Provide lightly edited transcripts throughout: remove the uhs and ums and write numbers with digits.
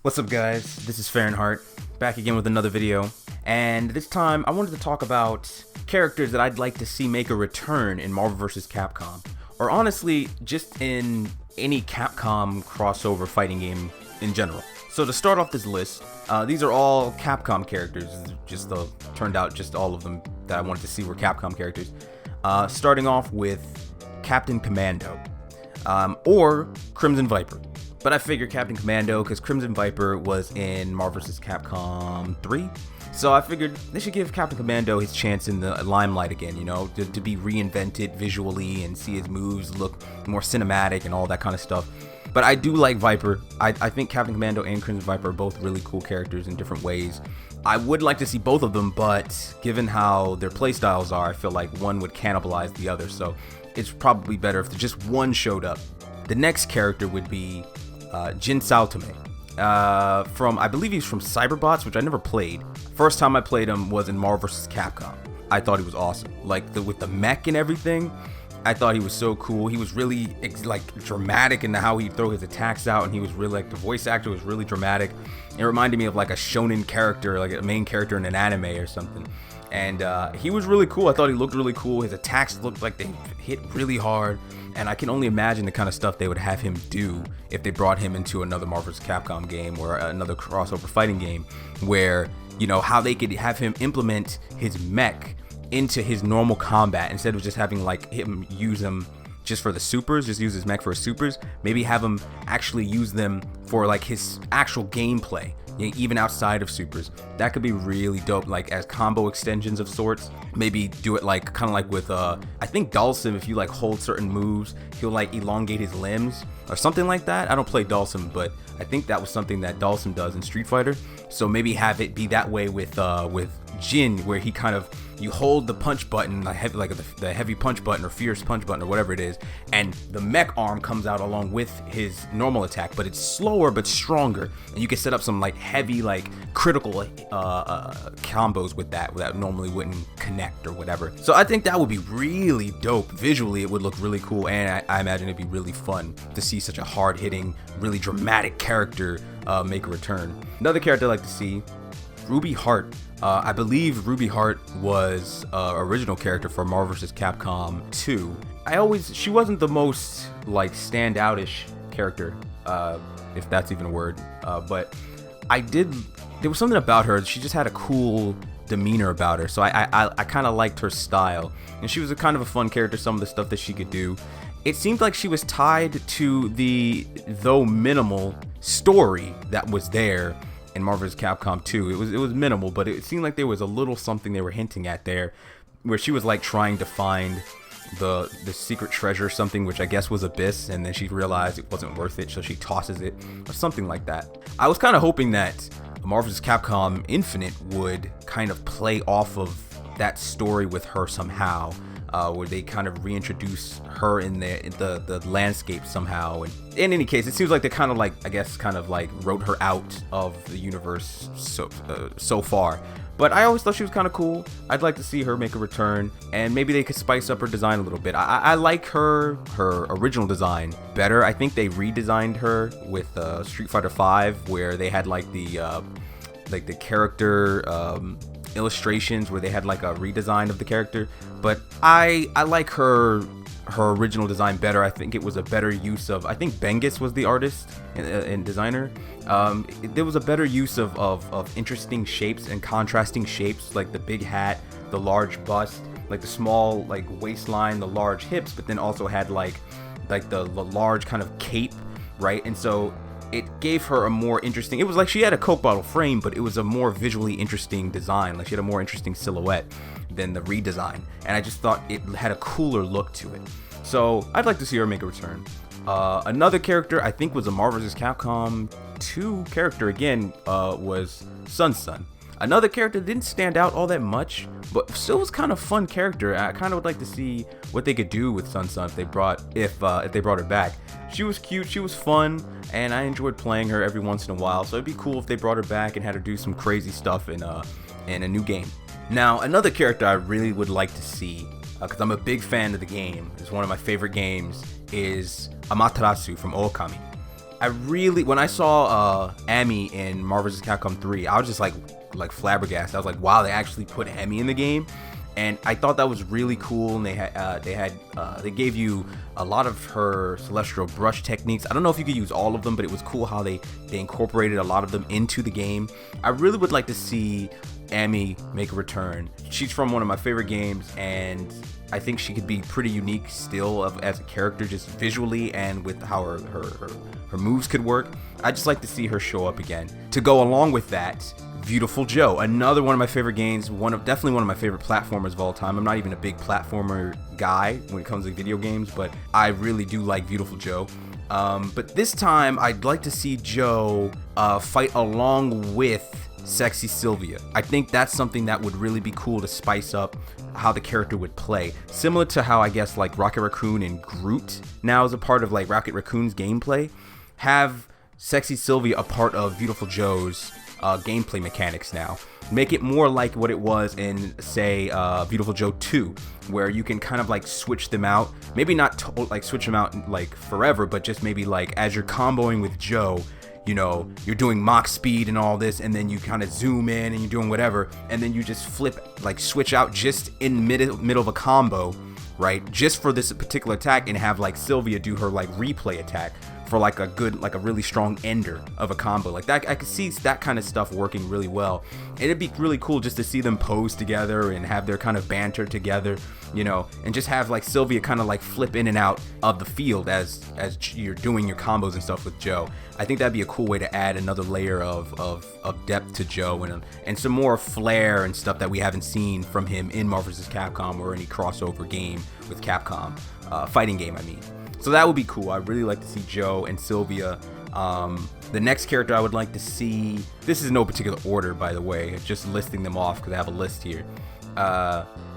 What's up, guys? This is Fahrenheit, back again with another video, and this time I wanted to talk about characters that I'd like to see make a return in Marvel vs. Capcom, or honestly, just in any Capcom crossover fighting game in general. So to start off this list, these are all Capcom characters, turned out just all of them that I wanted to see were Capcom characters. Starting off with Captain Commando, or Crimson Viper. But I figured Captain Commando because Crimson Viper was in Marvel vs. Capcom 3. So I figured they should give Captain Commando his chance in the limelight again, you know, to be reinvented visually and see his moves look more cinematic and all that kind of stuff. But I do like Viper. I think Captain Commando and Crimson Viper are both really cool characters in different ways. I would like to see both of them, but given how their playstyles are, I feel like one would cannibalize the other. So it's probably better if just one showed up. The next character would be Jin Saotome, I believe he's from Cyberbots, which I never played. First time I played him was in Marvel vs. Capcom. I thought he was awesome, with the mech and everything. I thought he was so cool. He was really dramatic in how he'd throw his attacks out, and he was really the voice actor was really dramatic. It reminded me of a shonen character, like a main character in an anime or something. And he was really cool. I thought he looked really cool. His attacks looked like they hit really hard. And I can only imagine the kind of stuff they would have him do if they brought him into another Marvel vs. Capcom game or another crossover fighting game where, you know, how they could have him implement his mech into his normal combat instead of just having him use them just for the supers, just use his mech for his supers. Maybe have him actually use them for his actual gameplay, even outside of supers. That could be really dope, as combo extensions of sorts. Maybe do it kind of with I think Dhalsim, if you hold certain moves, he'll elongate his limbs or something like that. I don't play Dhalsim, but I think that was something that Dhalsim does in Street Fighter. So maybe have it be that way with Jin, where he you hold the punch button, the heavy punch button or fierce punch button or whatever it is, and the mech arm comes out along with his normal attack, but it's slower but stronger, and you can set up some heavy critical combos with that normally wouldn't connect or whatever. So I think that would be really dope. Visually it would look really cool, and I imagine it'd be really fun to see such a hard-hitting, really dramatic character make a return. Another character I'd like to see, Ruby Hart. I believe Ruby Hart was original character for Marvel vs. Capcom 2. She wasn't the most standout-ish character, if that's even a word, but there was something about her. She just had a cool demeanor about her, so I kind of liked her style, and she was a kind of a fun character. Some of the stuff that she could do, it seemed like she was tied to the, though minimal, story that was there in Marvel vs. Capcom 2. It was minimal, but it seemed like there was a little something they were hinting at there, where she was trying to find the secret treasure, something which I guess was Abyss, and then she realized it wasn't worth it, so she tosses it or something like that. I was kind of hoping that Marvel vs. Capcom Infinite would kind of play off of that story with her somehow, where they kind of reintroduce her in the landscape somehow. And in any case, it seems like they kind of wrote her out of the universe so far. But I always thought she was kind of cool. I'd like to see her make a return, and maybe they could spice up her design a little bit. I like her original design better. I think they redesigned her with Street Fighter V, where they had the character illustrations, where they had a redesign of the character. But I like her original design better. I think it was a better use of, I think Bengis was the artist and designer. There was a better use of interesting shapes and contrasting shapes, like the big hat, the large bust, the small waistline, the large hips, but then also had the large kind of cape, right? And so it gave her a more interesting, it was she had a Coke bottle frame, but it was a more visually interesting design. She had a more interesting silhouette than the redesign, and I just thought it had a cooler look to it. So I'd like to see her make a return. Another character I think was a Marvel vs. Capcom 2 character again, was Sun. Another character that didn't stand out all that much, but still was kind of fun character. I kind of would like to see what they could do with Sun if they brought her back. She was cute, she was fun, and I enjoyed playing her every once in a while. So it'd be cool if they brought her back and had her do some crazy stuff in a new game. Now, another character I really would like to see, because I'm a big fan of the game, it's one of my favorite games, is Amaterasu from Okami. when I saw Amy in Marvel vs. Capcom 3, I was just like flabbergasted. I was like, wow, they actually put Amy in the game. And I thought that was really cool. And they gave you a lot of her celestial brush techniques. I don't know if you could use all of them, but it was cool how they incorporated a lot of them into the game. I really would like to see Amy make a return. She's from one of my favorite games, and I think she could be pretty unique still as a character, just visually and with how her moves could work. I'd just like to see her show up again. To go along with that, Beautiful Joe, another one of my favorite games, definitely one of my favorite platformers of all time. I'm not even a big platformer guy when it comes to video games, but I really do like Beautiful Joe. But this time, I'd like to see Joe fight along with Sexy Sylvia. I think that's something that would really be cool to spice up how the character would play. Similar to how I guess like Rocket Raccoon and Groot now is a part of like Rocket Raccoon's gameplay. Have Sexy Sylvia a part of Beautiful Joe's gameplay mechanics now. Make it more like what it was in, say, Beautiful Joe 2, where you can kind of like switch them out. Maybe not like switch them out like forever, but just maybe like as you're comboing with Joe, you know, you're doing Mach speed and all this, and then you kind of zoom in and you're doing whatever, and then you just switch out just in middle of a combo, right? Just for this particular attack, and have like Sylvia do her like replay attack for like a really strong ender of a combo like that. I could see that kind of stuff working really well. It'd be really cool just to see them pose together and have their kind of banter together, you know, and just have like Sylvia kind of like flip in and out of the field as you're doing your combos and stuff with Joe. I think that'd be a cool way to add another layer of depth to Joe and some more flair and stuff that we haven't seen from him in Marvel vs. Capcom or any crossover game with Capcom, fighting game I mean. So that would be cool. I'd really like to see Joe and Sylvia. The next character I would like to see, this is no particular order by the way, just listing them off because I have a list here,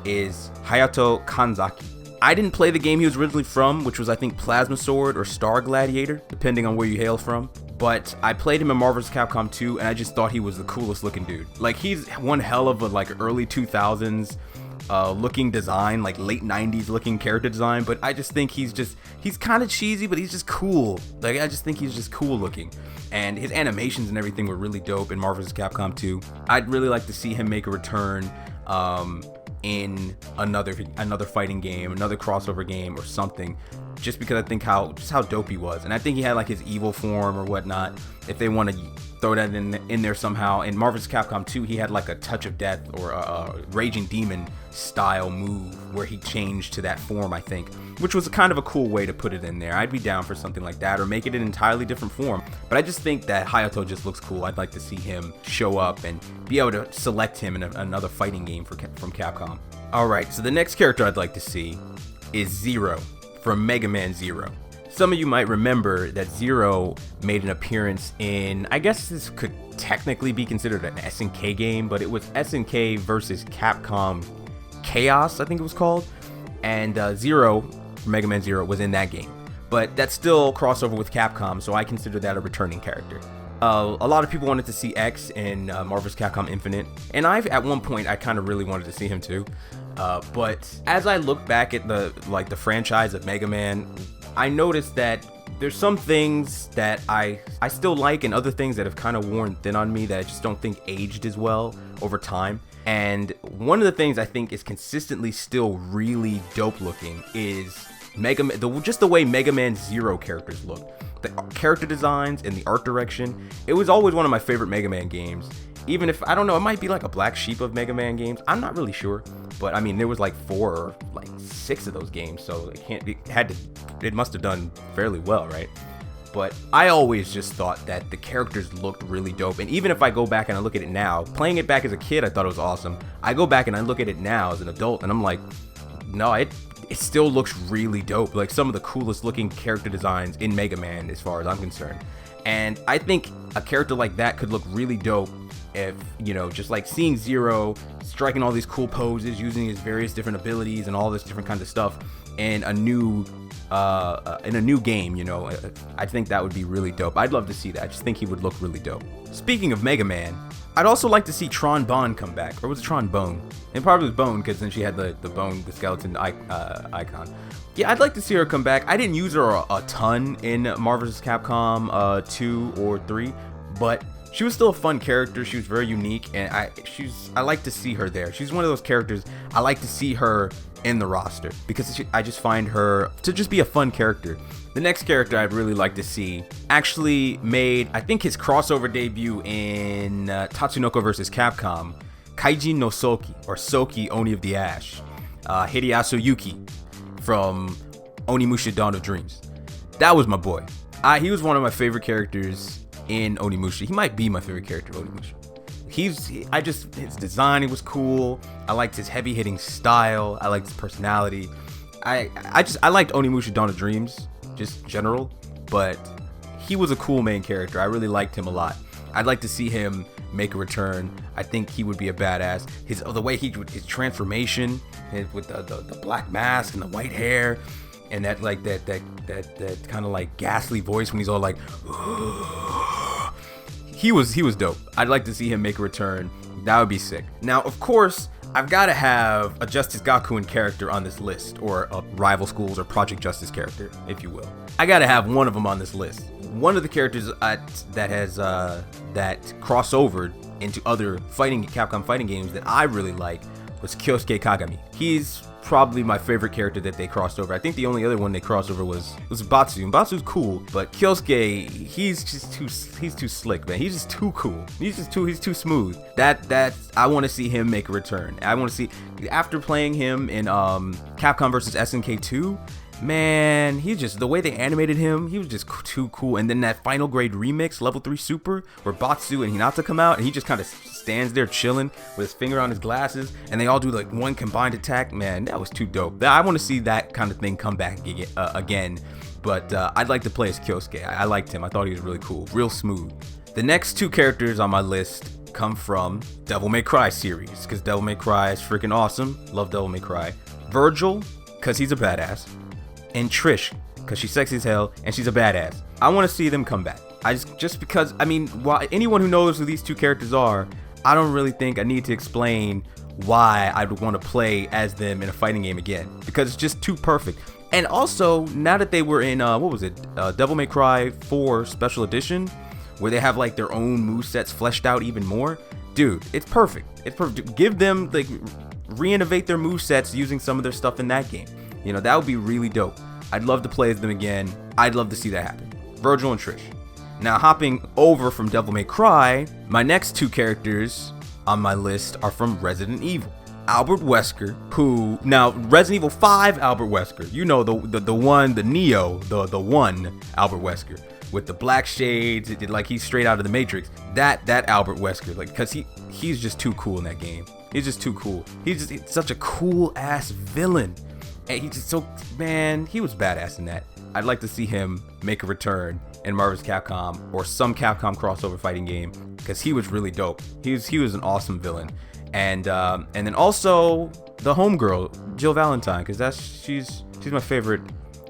is Hayato Kanzaki. I didn't play the game he was originally from, which was I think Plasma Sword or Star Gladiator, depending on where you hail from. But I played him in Marvel vs. Capcom 2, and I just thought he was the coolest looking dude. Like, he's one hell of a like early 2000s looking design, like late 90s looking character design, but I just think he's kind of cheesy, but he's just cool. Like, I just think he's just cool looking, and his animations and everything were really dope in Marvel vs. Capcom 2. I'd really like to see him make a return in another fighting game, another crossover game or something, just because I think how dope he was. And I think he had like his evil form or whatnot, if they want to throw that in there somehow. In Marvel vs. Capcom 2, he had like a Touch of Death or a Raging Demon style move where he changed to that form, I think, which was kind of a cool way to put it in there. I'd be down for something like that, or make it an entirely different form. But I just think that Hayato just looks cool. I'd like to see him show up and be able to select him in another fighting game from Capcom. Alright, so the next character I'd like to see is Zero from Mega Man Zero. Some of you might remember that Zero made an appearance in, I guess this could technically be considered an SNK game, but it was SNK versus Capcom Chaos, I think it was called. And Zero, Mega Man Zero, was in that game. But that's still crossover with Capcom, so I consider that a returning character. A lot of people wanted to see X in Marvel vs. Capcom Infinite, and at one point I kind of really wanted to see him too. But as I look back at the franchise of Mega Man, I noticed that there's some things that I still like, and other things that have kind of worn thin on me that I just don't think aged as well over time. And one of the things I think is consistently still really dope looking is just the way Mega Man Zero characters look. The character designs and the art direction. It was always one of my favorite Mega Man games. Even if, I don't know, it might be like a black sheep of Mega Man games. I'm not really sure. But I mean, there was like 4 or like 6 of those games, so it must have done fairly well, right? But I always just thought that the characters looked really dope. And even if I go back and I look at it now, playing it back as a kid, I thought it was awesome. I go back and I look at it now as an adult, and I'm like, no, it still looks really dope. Like, some of the coolest looking character designs in Mega Man as far as I'm concerned. And I think a character like that could look really dope if, you know, just like seeing Zero striking all these cool poses, using his various different abilities and all this different kinds of stuff in a new game, you know. I think that would be really dope. I'd love to see that. I just think he would look really dope. Speaking of Mega Man, I'd also like to see Tron Bonne come back. Or was it Tron Bone? It probably was Bone, because then she had the bone, the skeleton icon. Yeah, I'd like to see her come back. I didn't use her a ton in Marvel vs. Capcom 2 or 3, but she was still a fun character. She was very unique, and I like to see her there. She's one of those characters I like to see her in the roster because I just find her to just be a fun character. The next character I'd really like to see actually made, I think, his crossover debut in Tatsunoko vs. Capcom, Kaijin no Soki, or Soki Oni of the Ash, Hideyasu Yuki from Onimusha Dawn of Dreams. That was my boy. He was one of my favorite characters in Onimusha. He might be my favorite character in Onimusha. His design, it was cool. I liked his heavy hitting style. I liked his personality. I liked Onimusha Dawn of Dreams, just general, but he was a cool main character. I really liked him a lot. I'd like to see him make a return. I think he would be a badass. His transformation with the black mask and the white hair and that kind of like ghastly voice when he's all like he was dope. I'd like to see him make a return. That would be sick. Now, of course, I've got to have a Justice Gakuen character on this list, or a Rival Schools or Project Justice character, if you will. I got to have one of them on this list. One of the characters that crossovered into other Capcom fighting games that I really like was Kyosuke Kagami. He's probably my favorite character that they crossed over. I think the only other one they crossed over was Batsu. And Batsu's cool, but Kyosuke, he's too slick, man. He's just too cool. He's too smooth. That I want to see him make a return. I want to see, after playing him in Capcom vs. SNK 2, man, the way they animated him, he was just too cool. And then that Final Grade remix, Level 3 Super, where Batsu and Hinata come out, and he just kind of stands there chilling with his finger on his glasses, and they all do like one combined attack. Man, that was too dope. I want to see that kind of thing come back again. But I'd like to play as Kyosuke. I liked him. I thought he was really cool, real smooth. The next two characters on my list come from Devil May Cry series, because Devil May Cry is freaking awesome. Love Devil May Cry. Virgil, because he's a badass, and Trish, because she's sexy as hell and she's a badass. I want to see them come back. Just because, I mean, anyone who knows who these two characters are, I don't really think I need to explain why I would want to play as them in a fighting game again, because it's just too perfect. And also, now that they were in Devil May Cry 4 Special Edition, where they have like their own movesets fleshed out even more, dude, it's perfect. It's perfect. Give them, like, re-innovate their movesets using some of their stuff in that game. You know, that would be really dope. I'd love to play as them again. I'd love to see that happen. Virgil and Trish. Now, hopping over from Devil May Cry, my next two characters on my list are from Resident Evil. Albert Wesker, who, now, Resident Evil 5 Albert Wesker, you know, the one, the Neo, the one Albert Wesker, with the black shades, like he's straight out of the Matrix. That Albert Wesker, like, because he's just too cool in that game. He's just too cool. He's such a cool ass villain. And he's just so, man, he was badass in that. I'd like to see him make a return in Marvel vs. Capcom or some Capcom crossover fighting game, because he was really dope. He was an awesome villain. And then also the homegirl, Jill Valentine, because she's my favorite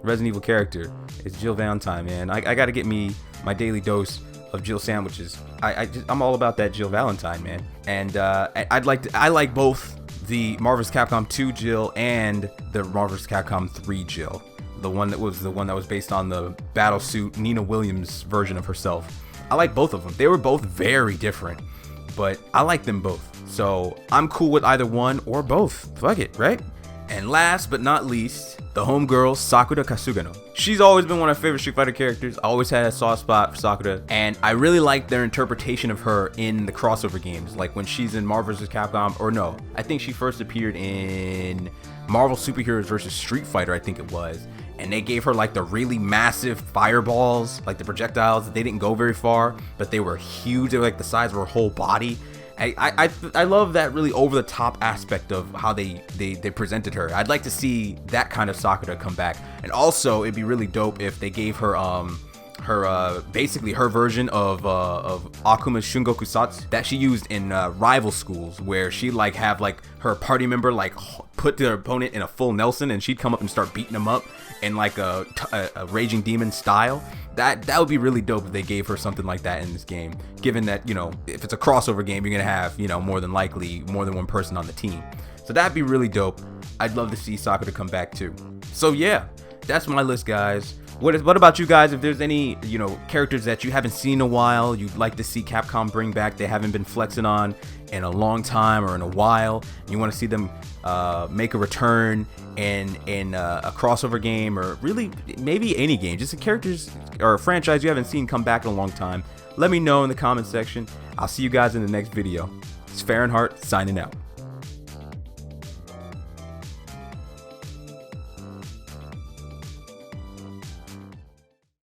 Resident Evil character. It's Jill Valentine, man. I gotta get me my daily dose of Jill sandwiches. I'm all about that Jill Valentine, man. And I like both the Marvel vs. Capcom 2 Jill and the Marvel vs. Capcom 3 Jill. The one that was based on the Battlesuit Nina Williams version of herself. I like both of them. They were both very different, but I like them both. So I'm cool with either one or both. Fuck it, right? And last but not least, the homegirl Sakura Kasugano. She's always been one of my favorite Street Fighter characters. I always had a soft spot for Sakura, and I really like their interpretation of her in the crossover games, like when she's in Marvel vs. Capcom, or no, I think she first appeared in Marvel Superheroes vs. Street Fighter, I think it was, and they gave her like the really massive fireballs, like the projectiles that they didn't go very far, but they were huge. They were like the size of her whole body. I love that really over the top aspect of how they presented her. I'd like to see that kind of Sakura come back. And also, it'd be really dope if they gave her basically her version of Akuma's Shungoku Satsu that she used in Rival Schools, where she like have like her party member like put their opponent in a full Nelson, and she'd come up and start beating them up in like a Raging Demon style. That would be really dope if they gave her something like that in this game, given that, you know, if it's a crossover game, you're gonna have, you know, more than likely more than one person on the team. So that'd be really dope. I'd love to see Sakura come back too. So yeah, that's my list, guys. What about you guys? If there's any, characters that you haven't seen in a while, you'd like to see Capcom bring back, they haven't been flexing on in a long time or in a while, you want to see them make a return in a crossover game, or really maybe any game, just the characters or a franchise you haven't seen come back in a long time, let me know in the comment section. I'll see you guys in the next video. It's Farronheart signing out.